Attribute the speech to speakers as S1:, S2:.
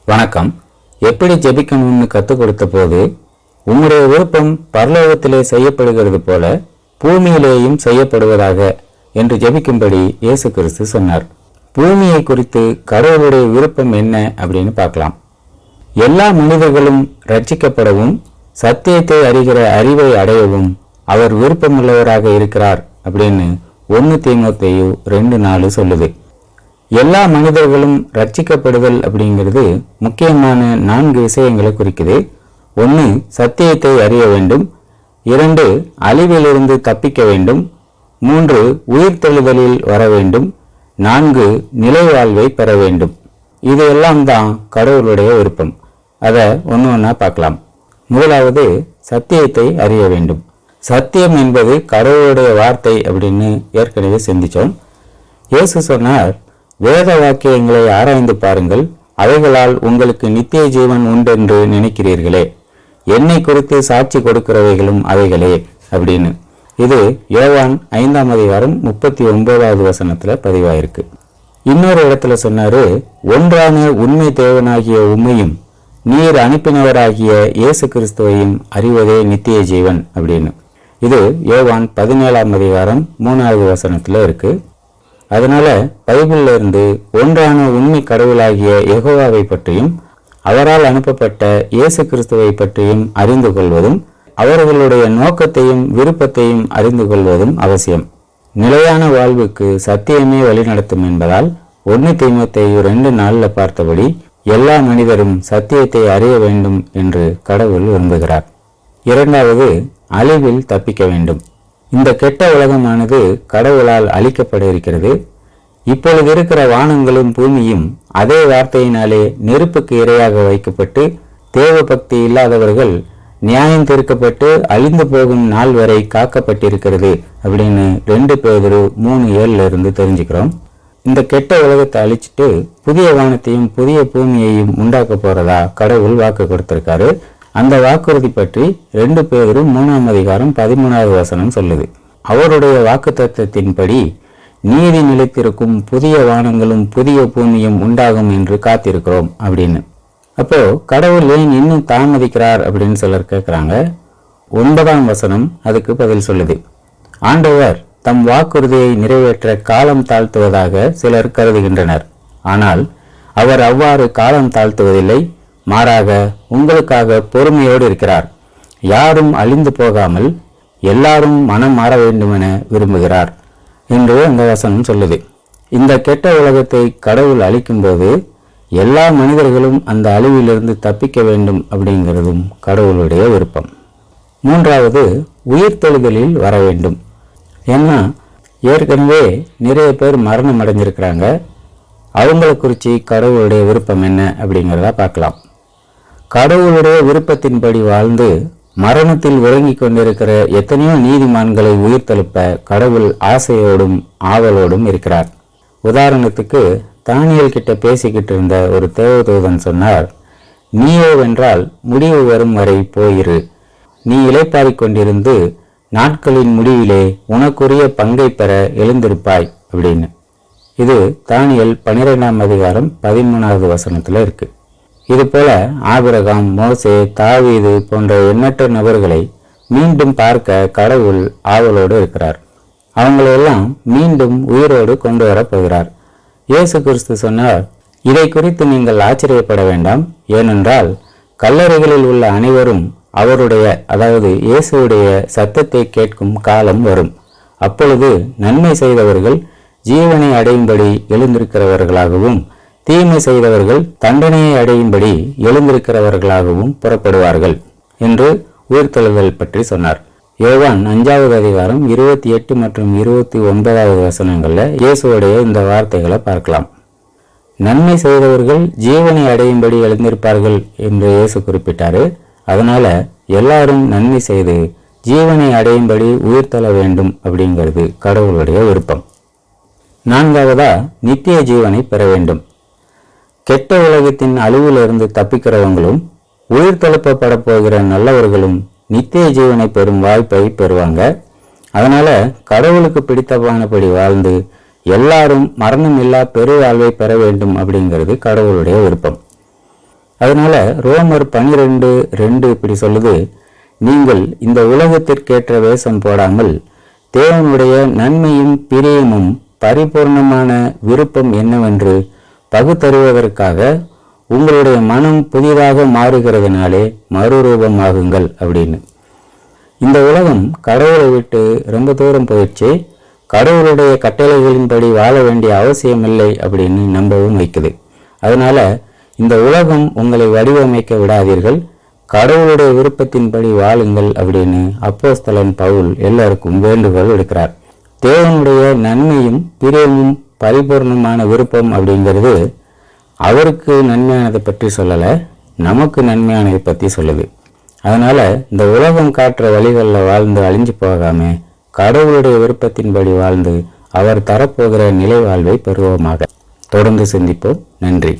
S1: வணக்கம். எப்படி ஜெபிக்கணும்னு கற்றுக் கொடுத்த போது, உம்முடைய விருப்பம் பரலோகத்திலே செய்யப்படுகிறது போல பூமியிலேயும் செய்யப்படுவதாக என்று ஜெபிக்கும்படி இயேசு கிறிஸ்து சொன்னார். பூமியை குறித்து கடவுளுடைய விருப்பம் என்ன அப்படின்னு பார்க்கலாம். எல்லா மனிதர்களும் ரட்சிக்கப்படவும் சத்தியத்தை அறிகிற அறிவை அடையவும் அவர் விருப்பமுள்ளவராக இருக்கிறார் அப்படின்னு 1 தீமோத்தேயு 2:4 சொல்லுது. எல்லா மனிதர்களும் ரட்சிக்கப்படுதல் அப்படிங்கிறது முக்கியமான 4 விஷயங்களை குறிக்குது. 1, சத்தியத்தை அறிய வேண்டும். 2, அழிவிலிருந்து தப்பிக்க வேண்டும். 3, உயிர்த்தெழுதலில் வர வேண்டும். 4, நிலைவாழ்வை பெற வேண்டும். இது எல்லாம் தான் கடவுளுடைய விருப்பம். அதை ஒன்று ஒன்றா பார்க்கலாம். முதலாவது, சத்தியத்தை அறிய வேண்டும். சத்தியம் என்பது கடவுளுடைய வார்த்தை அப்படின்னு ஏற்கனவே சிந்திச்சோம். இயேசு சொன்னார், வேத வாக்கியங்களை ஆராய்ந்து பாருங்கள், அவைகளால் உங்களுக்கு நித்திய ஜீவன் உண்டென்று நினைக்கிறீர்களே, என்னை குறித்து சாட்சி கொடுக்கிறவைகளும் அவைகளே அப்படின்னு. இது யோவான் 5:39 வசனத்துல பதிவாயிருக்கு. இன்னொரு இடத்துல சொன்னாரு, ஒன்றான உண்மை தேவனாகிய உம்மையும் நீர் அனுப்பினவராகிய இயேசு கிறிஸ்துவையும் அறிவதே நித்திய ஜீவன் அப்படின்னு. இது யோவான் 17:3 வசனத்துல இருக்கு. அதனால பைபிள்ல இருந்து ஒன்றான உண்மை கடவுளாகிய யெகோவாவை பற்றியும் அவரால் அனுப்பப்பட்ட இயேசு கிறிஸ்துவை பற்றியும் அறிந்து கொள்வதும் அவர்களுடைய நோக்கத்தையும் விருப்பத்தையும் அறிந்து கொள்வதும் அவசியம். நிலையான வாழ்வுக்கு சத்தியமே வழிநடத்தும் என்பதால் 1 தீமோத்தேயு 2:4 பார்த்தபடி எல்லா மனிதரும் சத்தியத்தை அறிய வேண்டும் என்று கடவுள் விரும்புகிறார். இரண்டாவது, அழிவில் தப்பிக்க வேண்டும். இந்த கெட்ட உலகமானது கடவுளால் அழிக்கப்பட இருக்கிறது. இப்பொழுது இருக்கிற வானங்களும் பூமியும் அதே வார்த்தையினாலே நெருப்புக்கு இரையாக வைக்கப்பட்டு தேவ பக்தி இல்லாதவர்கள் நியாயம் தீர்க்கப்பட்டு அழிந்து போகும் நாள் வரை காக்கப்பட்டிருக்கிறது அப்படின்னு 2 பேதுரு 3:7 தெரிஞ்சுக்கிறோம். இந்த கெட்ட உலகத்தை அழிச்சிட்டு புதிய வானத்தையும் புதிய பூமியையும் உண்டாக்க போறதா கடவுள் வாக்கு கொடுத்திருக்காரு. அந்த வாக்குறுதி பற்றி 2 பேதுரு 3:13 வசனம் சொல்லுது. அவருடைய வாக்கு தத்துவத்தின்படி நீதி நிலைத்திருக்கும் புதிய வானங்களும் புதிய பூமியும் உண்டாகும் என்று காத்திருக்கிறோம் அப்படின்னு. அப்போ கடவுள் ஏன் இன்னும் தாமதிக்கிறார் அப்படின்னு சிலர் கேட்கிறாங்க. 9 வசனம் அதுக்கு பதில் சொல்லுது. ஆண்டவர் தம் வாக்குறுதியை நிறைவேற்ற காலம் தாழ்த்துவதாக சிலர் கருதுகின்றனர். ஆனால் அவர் அவ்வாறு காலம் தாழ்த்துவதில்லை. மாறாக உங்களுக்காக பொறுமையோடு இருக்கிறார். யாரும் அழிந்து போகாமல் எல்லாரும் மனம் மாற வேண்டுமென விரும்புகிறார் என்று அந்த வசனம் சொல்லுது. இந்த கெட்ட உலகத்தை கடவுள் அழிக்கும்போது எல்லா மனிதர்களும் அந்த அழிவிலிருந்து தப்பிக்க வேண்டும் அப்படிங்கிறதும் கடவுளுடைய விருப்பம். மூன்றாவது, உயிர்த்தெழுதலில் வர வேண்டும். ஏன்னா ஏற்கனவே நிறைய பேர் மரணம் அடைஞ்சிருக்கிறாங்க. அவங்கள குறித்து கடவுளுடைய விருப்பம் என்ன அப்படிங்கிறத பார்க்கலாம். கடவுளுடைய விருப்பத்தின்படி வாழ்ந்து மரணத்தில் உறங்கி கொண்டிருக்கிற எத்தனையோ நீதிமான்களை உயிர்த்தெழுப்ப கடவுள் ஆசையோடும் ஆவலோடும் இருக்கிறார். உதாரணத்துக்கு தானியேல் கிட்ட பேசிக்கிட்டு இருந்த ஒரு தேவதூதன் சொன்னார், நீயோவென்றால் முடிவு வரும் வரை போயிரு, நீ இளைப்பாறிக் கொண்டிருந்து நாட்களின் முடிவிலே உனக்குரிய பங்கை பெற எழுந்திருப்பாய் அப்படின்னு. இது தானியேல் 12:13 வசனத்துல இருக்கு. இது போல ஆபிரகாம், மோசே, தாவீது போன்ற எண்ணற்ற நபர்களை மீண்டும் பார்க்க கடவுள் ஆவலோடு இருக்கிறார். அவங்களெல்லாம் மீண்டும் உயிரோடு கொண்டு வரப்போகிறார். இயேசு கிறிஸ்து சொன்னார், இதை குறித்து நீங்கள் ஆச்சரியப்பட வேண்டாம். ஏனென்றால் கல்லறைகளில் உள்ள அனைவரும் அவருடைய, அதாவது இயேசுடைய சத்தத்தை கேட்கும் காலம் வரும். அப்பொழுது நன்மை செய்தவர்கள் ஜீவனை அடையும்படி எழுந்திருக்கிறவர்களாகவும் தீமை செய்தவர்கள் தண்டனையை அடையும்படி எழுந்திருக்கிறவர்களாகவும் புறப்படுவார்கள் என்று உயிர்த்தெழுதல் பற்றி சொன்னார். யோவான் 5:28 மற்றும் 29 வசனங்கள்ல இயேசுடைய இந்த வார்த்தைகளை பார்க்கலாம். நன்மை செய்தவர்கள் ஜீவனை அடையும்படி எழுந்திருப்பார்கள் என்று இயேசு குறிப்பிட்டாரு. அதனால எல்லாரும் நன்மை செய்து ஜீவனை அடையும்படி உயிர்த்தெழ வேண்டும் அப்படிங்கிறது கடவுளுடைய விருப்பம். நான்காவதா, நித்திய ஜீவனை பெற வேண்டும். கெட்ட உலகத்தின் அழிவிலிருந்து தப்பிக்கிறவங்களும் உயிர்த்தெழுப்பப்பட போகிற நல்லவர்களும் நித்திய ஜீவனை பெறும் வாய்ப்பை பெறுவாங்க. அதனால கடவுளுக்கு பிடித்தமானபடி வாழ்ந்து எல்லாரும் மரணம் இல்லா பெரு வாழ்வை பெற வேண்டும் அப்படிங்கிறது கடவுளுடைய விருப்பம். அதனால ரோமர் 12:2 இப்படி சொல்லுது, நீங்கள் இந்த உலகத்திற்கேற்ற வேஷம் போடாமல் தேவனுடைய நன்மையும் பிரியமும் பரிபூர்ணமான விருப்பம் என்னவென்று பகுத்தறிவதற்காக உங்களுடைய மனம் புதிதாக மாறுகிறதுனாலே மறுரூபமாகுங்கள் அப்படின்னு. இந்த உலகம் கடவுளை விட்டு ரொம்ப தூரம் போயிடுச்சு, கடவுளுடைய கட்டளைகளின்படி வாழ வேண்டிய அவசியமில்லை அப்படின்னு நம்பவும் வைக்குது. அதனால இந்த உலகம் உங்களை வடிவமைக்க விடாதீர்கள், கடவுளுடைய விருப்பத்தின்படி வாழுங்கள் அப்படின்னு அப்போஸ்தலன் பவுல் எல்லாருக்கும் வேண்டுகோள் விடுக்கிறார். தேவனுடைய நன்மையும் பிரியமும் பரிபூர்ணமான விருப்பம் அப்படிங்கிறது அவருக்கு நன்மையானதை பற்றி சொல்லலை, நமக்கு நன்மையானதை பற்றி சொல்லுது. அதனால இந்த உலகம் காட்டுற வழிகளில் வாழ்ந்து அழிஞ்சு போகாம கடவுளுடைய விருப்பத்தின்படி வாழ்ந்து அவர் தரப்போகிற நிலை வாழ்வை பெறுவோமாக. தொடர்ந்து சிந்திப்போம். நன்றி.